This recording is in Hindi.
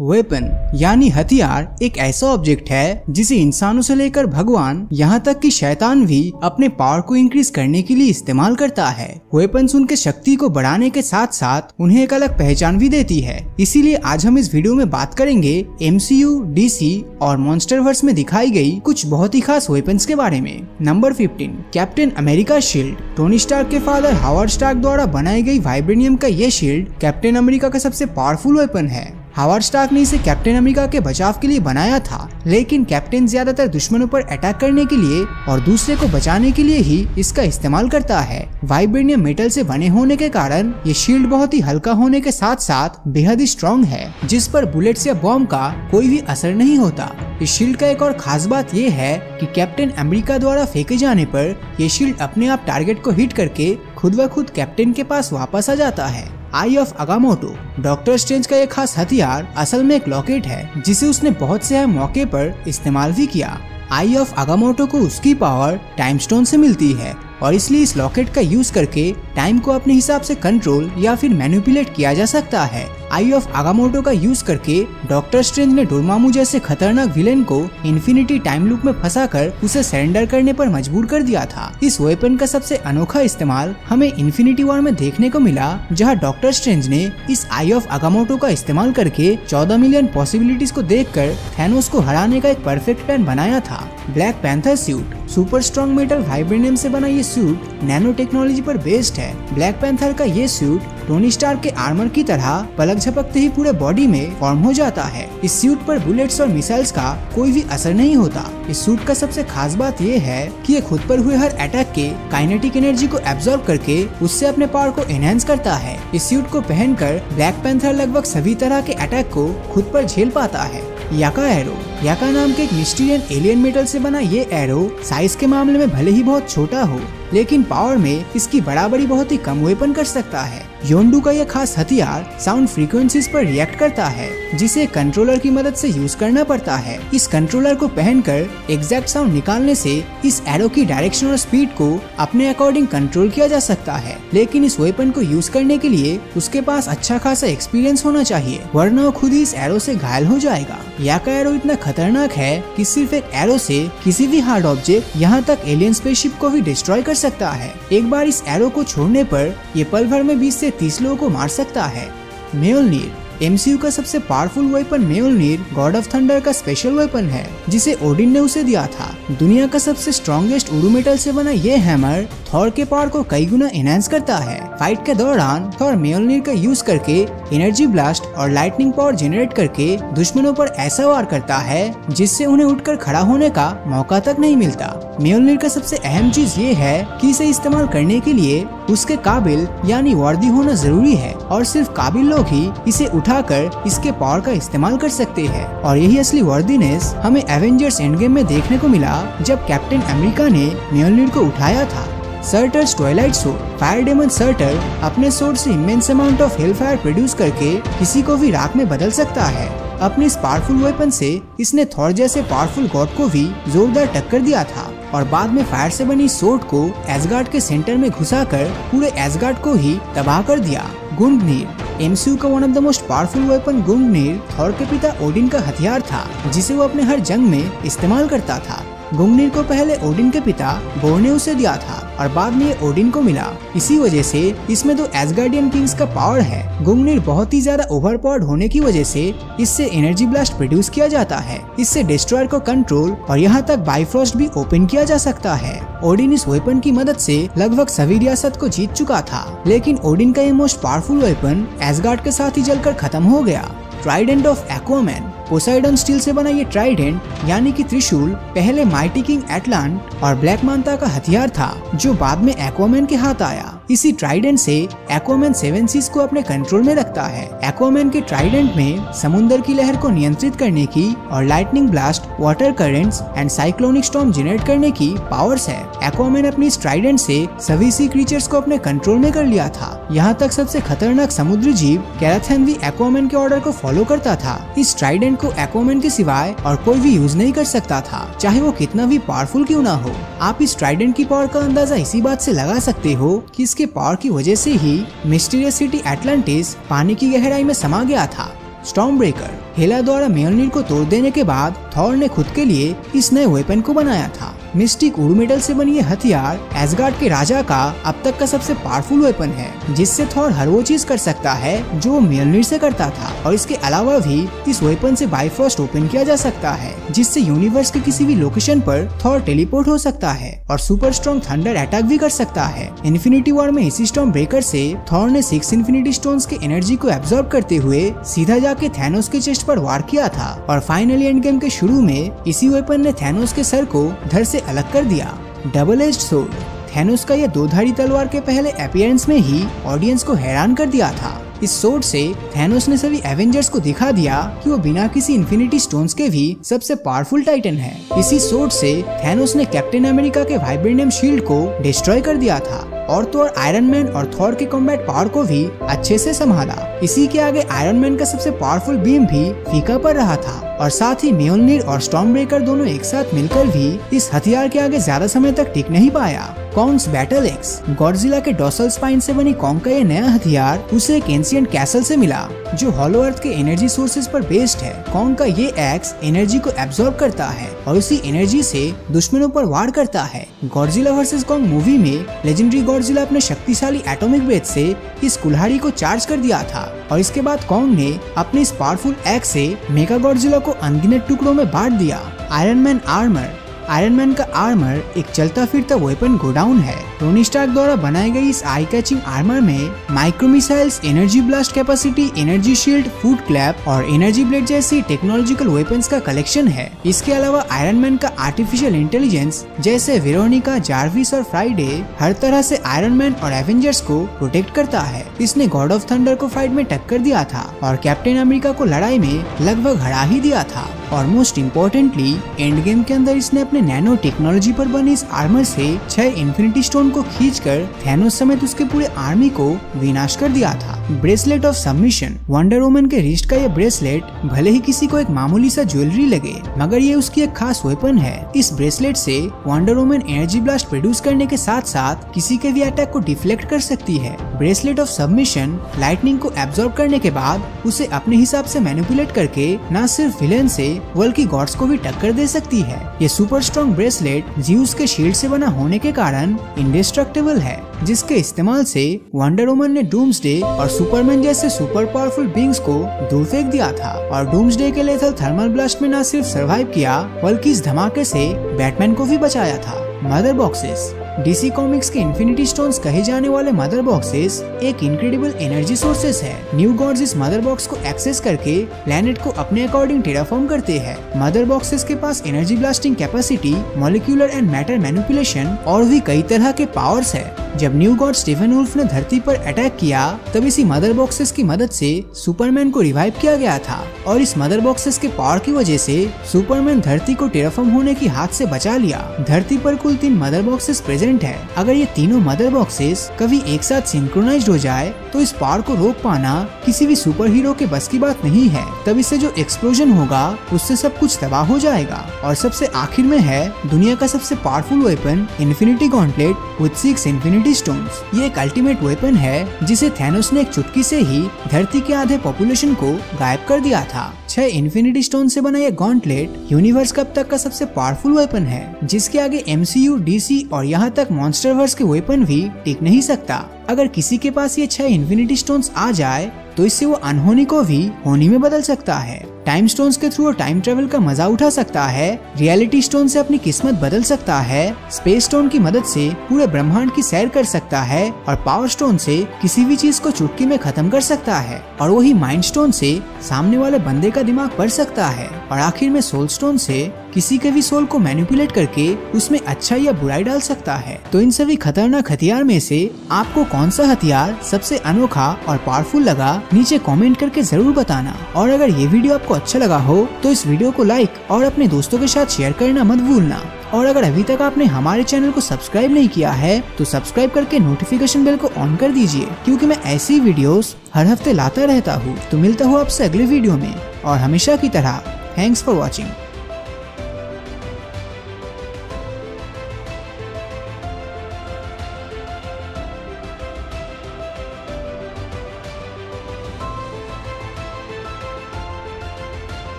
वेपन यानी हथियार एक ऐसा ऑब्जेक्ट है जिसे इंसानों से लेकर भगवान यहाँ तक कि शैतान भी अपने पावर को इंक्रीज करने के लिए इस्तेमाल करता है। वेपन्स उनके शक्ति को बढ़ाने के साथ साथ उन्हें एक अलग पहचान भी देती है। इसीलिए आज हम इस वीडियो में बात करेंगे MCU, DC और मॉन्स्टरवर्स में दिखाई गई कुछ बहुत ही खास वेपन्स के बारे में। Number 15, captain America shield. Tony Stark के फादर हावर्ड स्टार्क द्वारा बनाई गई वाइब्रेनियम का ये शील्ड कैप्टन अमेरिका का सबसे पावरफुल वेपन है। हावर्ड स्टार्क ने इसे कैप्टन अमेरिका के बचाव के लिए बनाया था, लेकिन कैप्टन ज्यादातर दुश्मनों पर अटैक करने के लिए और दूसरे को बचाने के लिए ही इसका इस्तेमाल करता है। वाइब्रेनियम मेटल से बने होने के कारण ये शील्ड बहुत ही हल्का होने के साथ साथ बेहद ही स्ट्रॉन्ग है, जिस पर बुलेट्स या बॉम्ब का कोई भी असर नहीं होता। इस शील्ड का एक और खास बात ये है कि कैप्टन अमेरिका द्वारा फेंके जाने पर यह शील्ड अपने आप टारगेट को हिट करके खुद व खुद कैप्टन के पास वापस आ जाता है। आई ऑफ अगामोटो। डॉक्टर स्ट्रेंज का एक खास हथियार असल में एक लॉकेट है जिसे उसने बहुत से मौके पर इस्तेमाल भी किया। आई ऑफ अगामोटो को उसकी पावर टाइम स्टोन से मिलती है और इसलिए इस लॉकेट का यूज करके टाइम को अपने हिसाब से कंट्रोल या फिर मैनिपुलेट किया जा सकता है। आई ऑफ अगामोटो का यूज करके डॉक्टर स्ट्रेंज ने डोरमामू जैसे खतरनाक विलेन को इन्फिनिटी टाइम लूप में फंसाकर उसे सरेंडर करने पर मजबूर कर दिया था। इस वेपन का सबसे अनोखा इस्तेमाल हमें इन्फिनिटी वॉर में देखने को मिला, जहां डॉक्टर स्ट्रेंज ने इस आई ऑफ अगामोटो का इस्तेमाल करके 14 मिलियन पॉसिबिलिटीज को देखकर थैनोस को हराने का एक परफेक्ट प्लान बनाया था। Black panther suit. Super strong metal vibranium से बना ये सूट नैनो टेक्नोलॉजी पर बेस्ड है। ब्लैक पैंथर का ये सूट टोनी स्टार्क के आर्मर की तरह पलक झपकते ही पूरे बॉडी में फॉर्म हो जाता है। इस सूट पर बुलेट्स और मिसाइल्स का कोई भी असर नहीं होता। इस सूट का सबसे खास बात ये है कि ये खुद पर हुए हर अटैक के काइनेटिक एनर्जी को एब्जॉर्ब करके उससे अपने पावर को एनहांस करता है। इस सूट को पहनकर ब्लैक पैंथर लगभग सभी तरह के अटैक को खुद पर झेल पाता है। याका एरो। याका नाम के एक मिस्टीरियन एलियन मेटल से बना ये एरो साइज के मामले में भले ही बहुत छोटा हो, लेकिन पावर में इसकी बराबरी बहुत ही कम वेपन कर सकता है। योंडू का यह खास हथियार साउंड फ्रीक्वेंसीज पर रिएक्ट करता है, जिसे कंट्रोलर की मदद से यूज करना पड़ता है। इस कंट्रोलर को पहनकर एग्जैक्ट साउंड निकालने से इस एरो की डायरेक्शन और स्पीड को अपने अकॉर्डिंग कंट्रोल किया जा सकता है, लेकिन इस वेपन को यूज करने के लिए उसके पास अच्छा खासा एक्सपीरियंस होना चाहिए, वरना वो खुद ही इस एरो से घायल हो जाएगा। याका एरो इतना खतरनाक है कि सिर्फ एक एरो से किसी भी हार्ड ऑब्जेक्ट, यहाँ तक एलियन स्पेसशिप को भी डिस्ट्रॉय कर सकता है। एक बार इस एरो को छोड़ने पर ये पल भर में 20 से 30 लोगों को मार सकता है। म्योल्निर। MCU का सबसे powerful weapon Mjolnir god of thunder का स्पेशल वेपन है, जिसे ओडिन ने उसे दिया था। दुनिया का सबसे स्ट्रॉन्गेस्ट उडू मेटल से बना ये हैमर थॉर के पावर को कई गुना एनहांस करता है। फाइट के दौरान थॉर म्योल्निर का यूज करके एनर्जी ब्लास्ट और लाइटनिंग पावर जनरेट करके दुश्मनों पर ऐसा वार करता है जिससे उन्हें उठकर खड़ा होने का मौका तक नहीं मिलता। म्योल्निर का सबसे अहम चीज ये है कि इसे इस्तेमाल करने के लिए उसके काबिल यानी वर्दी होना जरूरी है, और सिर्फ काबिल लोग ही इसे उठाकर इसके पावर का इस्तेमाल कर सकते हैं। और यही असली वर्दीनेस हमें एवेंजर्स एंड गेम में देखने को मिला, जब कैप्टन अमेरिका ने म्योल्निर को उठाया था। Surtur's twilight sword. Fire demon Surtur अपने सोर्ड से immense amount of hellfire produce करके किसी को भी राख में बदल सकता है। अपने इस पावरफुल वेपन से इसने थॉर जैसे पावरफुल गॉड को भी जोरदार टक्कर दिया था, और बाद में फायर से बनी सोर्ड को एसगार्ड के सेंटर में घुसाकर पूरे एसगार्ड को ही तबाह कर दिया। गुंगनीर। MCU का one of the most powerful weapon Gungnir Thor के पिता ओडिन का हथियार था, जिसे वो अपने हर जंग में इस्तेमाल करता था। गुंगनीर को पहले ओडिन के पिता बोर ने उसे दिया था और बाद में ये ओडिन को मिला। इसी वजह से इसमें 2 एसगार्डियन किंग्स का पावर है। गुंगनीर बहुत ही ज्यादा ओवरपावर्ड होने की वजह से इससे एनर्जी ब्लास्ट प्रोड्यूस किया जाता है। इससे डिस्ट्रॉयर को कंट्रोल और यहाँ तक बाइफ्रॉस्ट भी ओपन किया जा सकता है। ओडिन इस वेपन की मदद से लगभग सभी रियासत को जीत चुका था, लेकिन ओडिन का ये मोस्ट पावरफुल वेपन एसगार्ड के साथ ही जलकर खत्म हो गया। Trident of Aquaman. Poseidon steel से बना ये ट्राइडेंट यानी कि त्रिशूल पहले माइटी किंग एटलांट और ब्लैक मांता का हथियार था, जो बाद में एक्वामैन के हाथ आया। इसी ट्राइडेंट से एक्वामैन 7 सीज को अपने कंट्रोल में रखता है। एक्वामैन के ट्राइडेंट में समुद्र की लहर को नियंत्रित करने की और lightning blast, water currents and cyclonic storm generate करने की पावर्स है। एक्वामैन अपनी इस ट्राइडेंट से सभी सी क्रीचर्स को अपने कंट्रोल में कर लिया था। यहाँ तक सबसे खतरनाक समुद्री जीव कैराथन भी एक्वामैन के ऑर्डर को फॉलो करता था। इस ट्राइडेंट को एक्वामैन के सिवाय और कोई भी यूज नहीं कर सकता था, चाहे वो कितना भी पावरफुल क्यों ना हो। आप इस ट्राइडेंट की पावर का अंदाजा इसी बात से लगा सकते हो कि इसके पावर की वजह से ही मिस्टीरियस सिटी एटलांटिस पानी की गहराई में समा गया था। Storm breaker. हेला द्वारा म्योल्निर को तोड़ देने के बाद थॉर ने खुद के लिए इस नए वेपन को बनाया था। मिस्टिक वुड मेटल से बनी ये हथियार एसगार्ड के राजा का अब तक का सबसे पावरफुल वेपन है, जिससे थॉर हर वो चीज कर सकता है जो म्योल्निर से करता था। और इसके अलावा भी इस वेपन से बाइफ्रॉस्ट ओपन किया जा सकता है, जिससे यूनिवर्स के किसी भी लोकेशन पर थॉर टेलीपोर्ट हो सकता है और सुपर स्ट्रॉन्ग थंडर अटैक भी कर सकता है। इन्फिनिटी वॉर में इसी स्टॉर्म ब्रेकर से थॉर ने 6 इन्फिनिटी स्टोन्स के एनर्जी को एब्जॉर्ब करते हुए सीधा जाके थैनोस के चेस्ट पर वार किया था और फाइनली एंड गेम के शुरू में इसी वेपन ने थैनोस के सर को धड़ से अलग कर दिया। Double edged sword. थैनोस का यह दो-धारी तलवार के पहले अपीयरेंस में ही ऑडियंस को हैरान कर दिया था। इस सोर्ड से थैनोस ने सभी एवेंजर्स को दिखा दिया कि वो बिना किसी इन्फिनिटी स्टोन्स के भी सबसे पावरफुल टाइटन है। इसी सोर्ड से थैनोस ने कैप्टन अमेरिका के वाइब्रेनियम शील्ड को डिस्ट्रॉय कर दिया था और तो और आयरन मैन और थॉर के कॉम्बैट पावर को भी अच्छे से संभाला। इसी के आगे आयरन मैन का सबसे पावरफुल बीम भी फीका पड़ रहा था और साथ ही म्योल्निर और स्टॉर्म ब्रेकर दोनों एक साथ मिलकर भी इस हथियार के आगे ज्यादा समय तक टिक नहीं पाया। कॉन्ग्स बैटल एक्स। गॉडजिला के डॉर्सल स्पाइन से बनी कॉन्ग का ये नया हथियार उसे एक एंशिएंट कैसल से मिला जो हॉलो अर्थ के एनर्जी सोर्सेज पर बेस्ड है। कॉन्ग का ये एक्स एनर्जी को एब्जॉर्ब करता है और उसी एनर्जी से दुश्मनों पर वार करता है। गॉडजिला वर्सेस कॉन्ग मूवी में लेजेंडरी गॉडजिला अपने शक्तिशाली एटॉमिक ब्रेथ से इस कुल्हाड़ी को चार्ज कर दिया था और इसके बाद कॉन्ग ने अपने इस पावरफुल एक्स से मेगा गॉडजिला को अनगिनत टुकड़ों में बांट दिया। Iron man armour. Iron man का आर्मर एक चलता फिरता वेपन गोडाउन है। टोनी स्टार्क द्वारा बनाई गई इस आई कैचिंग आर्मर में micro missiles, energy blast capacity, energy shield, foot clap और एनर्जी ब्लेड जैसी टेक्नोलॉजिकल वेपन्स का कलेक्शन है। इसके अलावा आयरन मैन का आर्टिफिशियल इंटेलिजेंस जैसे वेरोनिका, जार्विस और फ्राइडे हर तरह से आयरन मैन और एवेंजर्स को प्रोटेक्ट करता है। इसने गॉड ऑफ थंडर को फाइट में टक्कर दिया था और कैप्टन अमेरिका को लड़ाई में लगभग हरा ही दिया था। और मोस्ट इम्पोर्टेंटली एंड गेम के अंदर इसने अपने नैनो टेक्नोलॉजी पर बनी इस आर्मर से 6 इन्फिनिटी स्टोन को खींचकर थैनोस समेत उसके पूरे आर्मी को विनाश कर दिया था। Bracelet of submission. Wonder woman के रिस्ट का यह ब्रेसलेट भले ही किसी को एक मामूली सा ज्वेलरी लगे, मगर ये उसकी एक खास वेपन है। इस ब्रेसलेट से wonder woman energy blast produce करने के साथ साथ किसी के भी अटैक को डिफ्लेक्ट कर सकती है। ब्रेसलेट ऑफ सबमिशन लाइटनिंग को एब्जॉर्ब करने के बाद उसे अपने हिसाब से मैनिपुलेट करके न सिर्फ विलेन से बल्कि गॉड्स को भी टक्कर दे सकती है। ये सुपर स्ट्रॉन्ग ब्रेसलेट ज़्यूस के शील्ड से बना होने के कारण इंडेस्ट्रक्टिबल है, जिसके इस्तेमाल से वंडर वुमन ने डूम्सडे और सुपरमैन जैसे सुपर पावरफुल बीइंग्स को दूर फेंक दिया था और डूम्सडे के लेथल थर्मल ब्लास्ट में न सिर्फ सरवाइव किया बल्कि इस धमाके से बैटमैन को भी बचाया था। Mother boxes. डीसी कॉमिक्स के इन्फिनिटी स्टोन्स कहे जाने वाले मदर बॉक्सेस एक इनक्रेडिबल एनर्जी सोर्सेस है। न्यू गॉड्स इस मदर बॉक्स को एक्सेस करके प्लेनेट को अपने अकॉर्डिंग टेराफॉर्म करते हैं। मदर बॉक्सेस के पास energy blasting capacity, molecular and matter manipulation और भी कई तरह के पावर्स है। जब न्यू गॉड स्टीफन वुल्फ ने धरती पर अटैक किया तब इसी मदर बॉक्सेस की मदद से सुपरमैन को रिवाइव किया गया था और इस मदर बॉक्सेस के पावर की वजह से सुपरमैन धरती को टेराफॉर्म होने की हाथ से बचा लिया। धरती पर कुल 3 मदर बॉक्सेस प्रेजेंट है। अगर ये तीनों मदर बॉक्सेस कभी एक साथ सिंक्रोनाइज्ड हो जाए तो इस पावर को रोक पाना किसी भी सुपर हीरो के बस की बात नहीं है। तब इससे जो एक्सप्लोजन होगा उससे सब कुछ तबाह हो जाएगा। और सबसे आखिर में है दुनिया का सबसे powerful weapon infinity gauntlet with 6 infinity stones. ये एक अल्टीमेट वेपन है जिसे थैनोस ने एक चुटकी से ही धरती के आधे पॉपुलेशन को गायब कर दिया था। 6 इन्फिनिटी स्टोन से बना यह गॉन्टलेट यूनिवर्स का अब तक का सबसे पावरफुल वेपन है, जिसके आगे MCU, DC और यहाँ तक मॉन्स्टरवर्स के वेपन भी टिक नहीं सकता। अगर किसी के पास ये 6 इन्फिनिटी स्टोन्स आ जाए तो इससे वो अनहोनी को भी होनी में बदल सकता है। टाइम स्टोन्स के थ्रू वो टाइम ट्रेवल का मजा उठा सकता है, रियलिटी स्टोन से अपनी किस्मत बदल सकता है, स्पेस स्टोन की मदद से पूरे ब्रह्मांड की सैर कर सकता है और पावर स्टोन से किसी भी चीज को चुटकी में खत्म कर सकता है और वही माइंड स्टोन से सामने वाले बंदे का दिमाग पढ़ सकता है और आखिर में सोल स्टोन से किसी के भी सोल को मैनिपुलेट करके उसमें अच्छा या बुराई डाल सकता है। तो इन सभी खतरनाक हथियार में से आपको कौन सा हथियार सबसे अनोखा और पावरफुल लगा नीचे कमेंट करके जरूर बताना। और अगर ये वीडियो आपको अच्छा लगा हो तो इस वीडियो को लाइक और अपने दोस्तों के साथ शेयर करना मत भूलना। और अगर अभी तक आपने हमारे चैनल को सब्सक्राइब नहीं किया है तो सब्सक्राइब करके नोटिफिकेशन बेल को ऑन कर दीजिए, क्योंकि मैं ऐसी वीडियोस हर हफ्ते लाता रहता हूँ। तो मिलता हूँ आपसे अगले वीडियो में और हमेशा की तरह थैंक्स फॉर वॉचिंग।